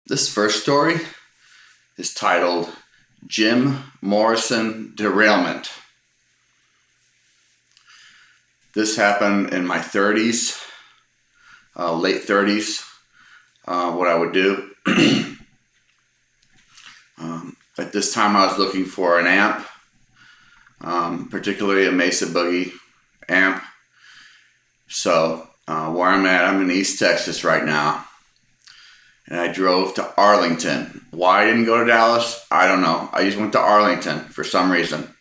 This first story is titled Jim Morrison Derailment. This happened in my 30s, late 30s. What I would do. At this time I was looking for an amp, particularly a Mesa Boogie amp. So where I'm in East Texas right now. And I drove to Arlington. Why I didn't go to Dallas, I don't know. I just went to Arlington for some reason.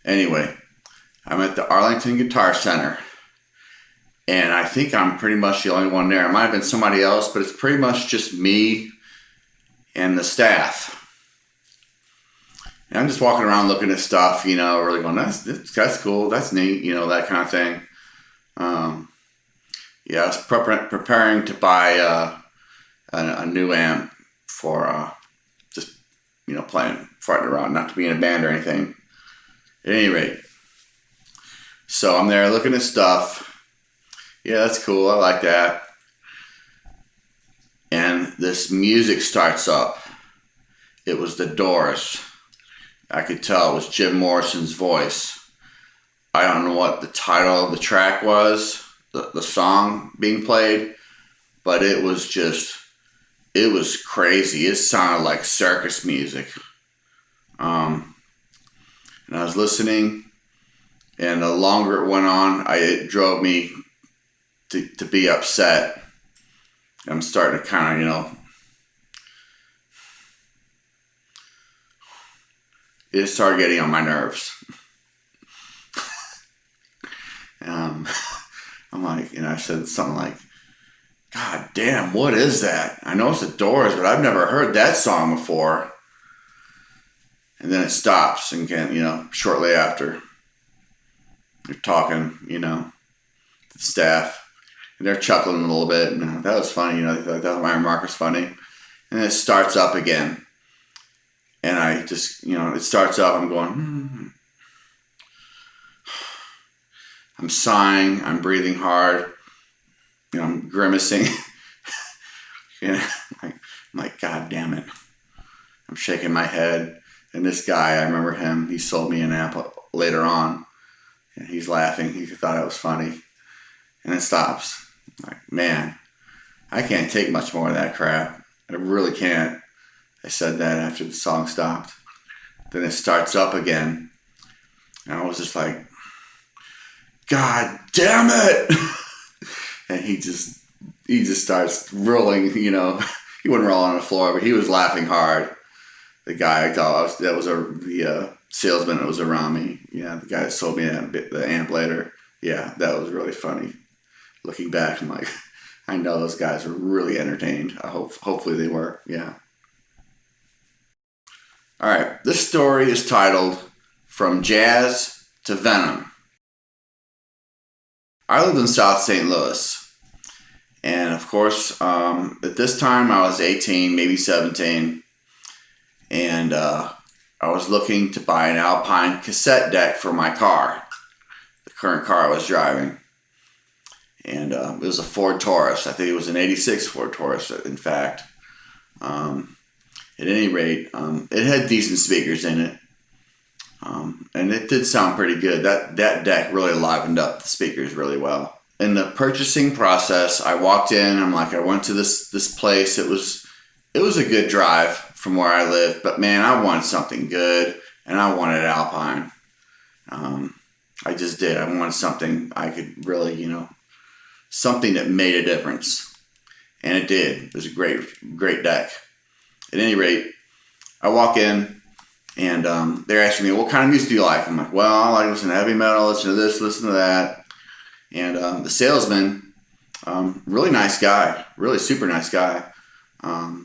Anyway, I'm at the Arlington Guitar Center. And I think I'm pretty much the only one there. It might have been somebody else, but it's pretty much just me and the staff. And I'm just walking around looking at stuff, really going, that's cool, that's neat, that kind of thing. I was preparing to buy a new amp for just playing, farting around, not to be in a band or anything. At any rate, so I'm there looking at stuff. Yeah, that's cool, I like that. And this music starts up. It was the Doors. I could tell it was Jim Morrison's voice. I don't know what the title of the track was, the song being played, but it was crazy. It sounded like circus music. And I was listening, and the longer it went on, it drove me to be upset. I'm starting to kind of, it started getting on my nerves. I'm like, I said something like, God damn, what is that? I know it's the Doors, but I've never heard that song before. And then it stops, and again, shortly after, they're talking, to the staff, and they're chuckling a little bit. And that was funny, they thought that my remark was funny. And then it starts up again. And I just, it starts up, I'm going, I'm sighing, I'm breathing hard, I'm grimacing. I'm like, God damn it. I'm shaking my head. And this guy, I remember him, he sold me an amp later on. And he's laughing, he thought it was funny. And it stops. I'm like, man, I can't take much more of that crap. I really can't. I said that after the song stopped. Then it starts up again. And I was just like, God damn it! And he just starts rolling, he wouldn't roll on the floor, but he was laughing hard. The guy, I thought that was the salesman that was around me. Yeah, the guy that sold me the amp later. Yeah, that was really funny. Looking back, I'm like, I know those guys were really entertained. Hopefully they were, yeah. All right, this story is titled From Jazz to Venom. I lived in South St. Louis, and of course, at this time I was 18, maybe 17, and I was looking to buy an Alpine cassette deck for my car, the current car I was driving, and it was a Ford Taurus. I think it was an 86 Ford Taurus, in fact. At any rate, it had decent speakers in it. And it did sound pretty good. That deck really livened up the speakers really well. In the purchasing process, I walked in. I went to this place. It was a good drive from where I live, but man, I wanted something good, and I wanted Alpine. I just did. I wanted something I could really, something that made a difference, and it did. It was a great deck. At any rate, I walk in. And they're asking me, what kind of music do you like? I'm like, well, I listen to heavy metal, listen to this, listen to that. And the salesman, really nice guy, really super nice guy. He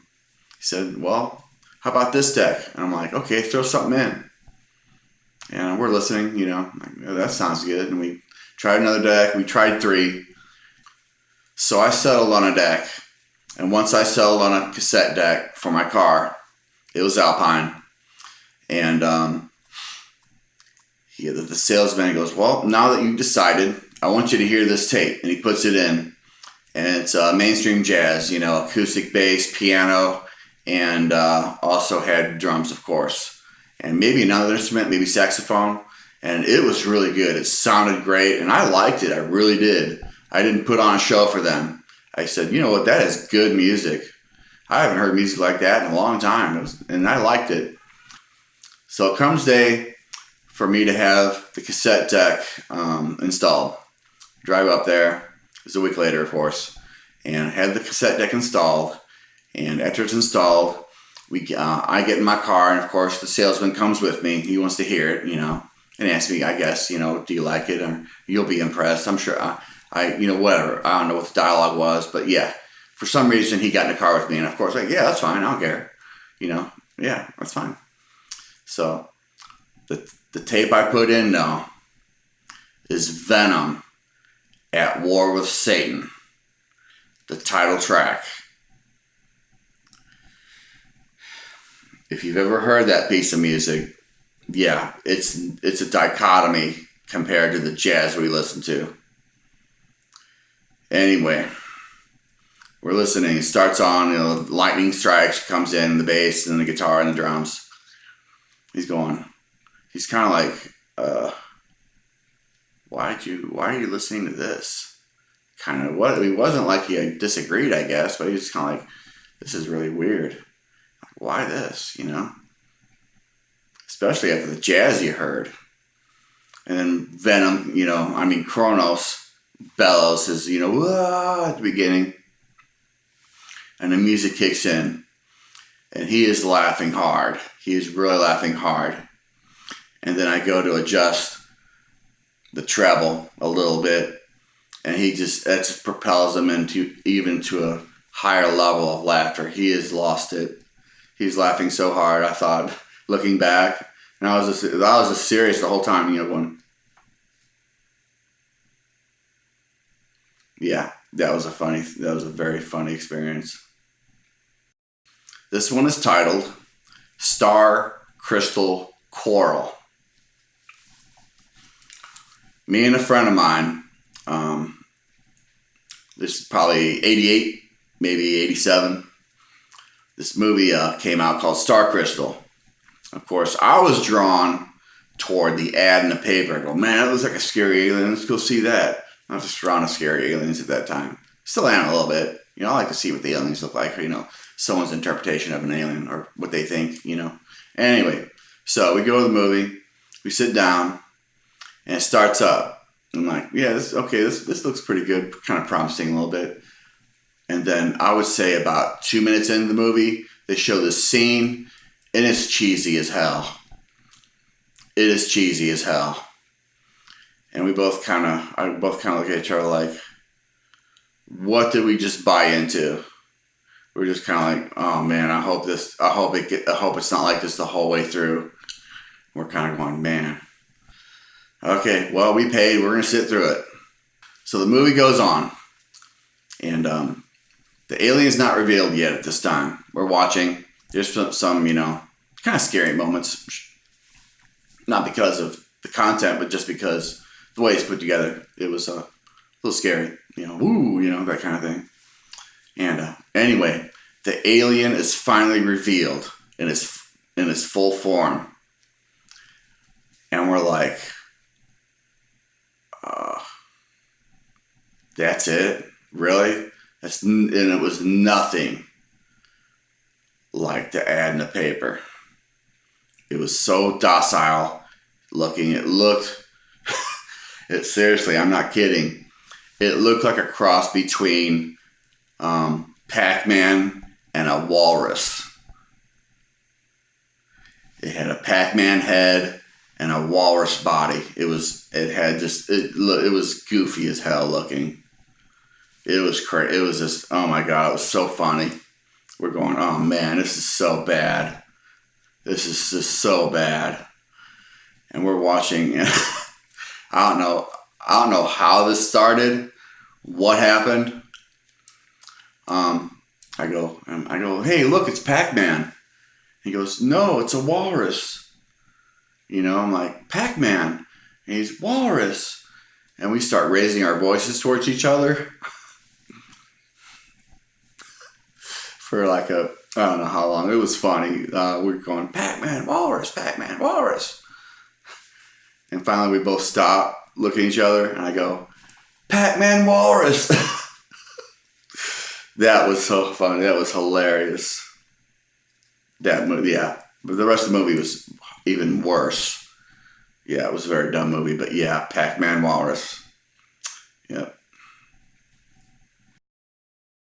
said, well, how about this deck? And I'm like, okay, throw something in. And we're listening, like, oh, that sounds good. And we tried another deck. We tried 3. So I settled on a deck. And once I settled on a cassette deck for my car, it was Alpine. And the salesman goes, well, now that you've decided, I want you to hear this tape. And he puts it in. And it's mainstream jazz, acoustic bass, piano, and also had drums, of course, and maybe another instrument, maybe saxophone. And it was really good. It sounded great, and I liked it. I really did. I didn't put on a show for them. I said, you know what, that is good music. I haven't heard music like that in a long time, and I liked it. So it comes day for me to have the cassette deck installed. Drive up there. It was a week later, of course, and I had the cassette deck installed. And after it's installed, I get in my car, and of course the salesman comes with me. He wants to hear it, and asks me, I guess, do you like it? Or you'll be impressed. I'm sure. Whatever. I don't know what the dialogue was, but yeah, for some reason he got in the car with me, and of course, yeah, that's fine. I don't care. Yeah, that's fine. So the tape I put in now is Venom at War with Satan, the title track. If you've ever heard that piece of music, yeah, it's a dichotomy compared to the jazz we listen to. Anyway, we're listening. It starts on, lightning strikes, comes in, the bass and the guitar and the drums. He's kind of like, why are you listening to this? Kind of what? It wasn't like he disagreed, I guess, but he was kind of like, this is really weird. Why this, Especially after the jazz you heard. And then Venom, Kronos bellows his, at the beginning. And the music kicks in. And he is laughing hard. He is really laughing hard. And then I go to adjust the treble a little bit. And that just propels him to a higher level of laughter. He has lost it. He's laughing so hard. I thought, looking back, and I was just serious the whole time, going, yeah, that was a very funny experience. This one is titled Star Crystal Quarrel. Me and a friend of mine, this is probably 88, maybe 87. This movie came out called Star Crystal. Of course, I was drawn toward the ad in the paper. I go, man, that looks like a scary alien. Let's go see that. I was just drawn to scary aliens at that time. Still am a little bit. I like to see what the aliens look like. Someone's interpretation of an alien or what they think, Anyway, so we go to the movie. We sit down, and it starts up. I'm like, yeah, this looks pretty good. Kind of promising a little bit. And then I would say about 2 minutes into the movie, they show this scene, and it's cheesy as hell. It is cheesy as hell. And I both kind of look at each other like, what did we just buy into? We're just kind of like, oh man, I hope it's not like this the whole way through. We're kind of going, man. Okay, well, we paid. We're going to sit through it. So the movie goes on. And the alien's not revealed yet at this time. We're watching. There's some kind of scary moments. Not because of the content, but just because the way it's put together. It was a little scary. That kind of thing. And anyway, the alien is finally revealed in its full form. And we're like, that's it? Really? And it was nothing like the ad in the paper. It was so docile looking. Seriously, I'm not kidding. It looked like a cross between Pac-Man and a walrus. It had a Pac-Man head and a walrus body. It was goofy as hell looking. It was crazy. It was just, oh my God, it was so funny. We're going, oh man, this is so bad. This is just so bad. And we're watching. I don't know how this started, what happened. I go, hey, look, it's Pac-Man. He goes, no, it's a walrus. I'm like, Pac-Man. And he's walrus. And we start raising our voices towards each other. for like I don't know how long. It was funny. We were going, Pac-Man, Walrus, Pac-Man, Walrus. And finally we both stop, look at each other, and I go, Pac-Man, Walrus. That was so funny. That was hilarious. That movie, yeah. But the rest of the movie was even worse. Yeah, it was a very dumb movie. But yeah, Pac-Man, Walrus. Yep.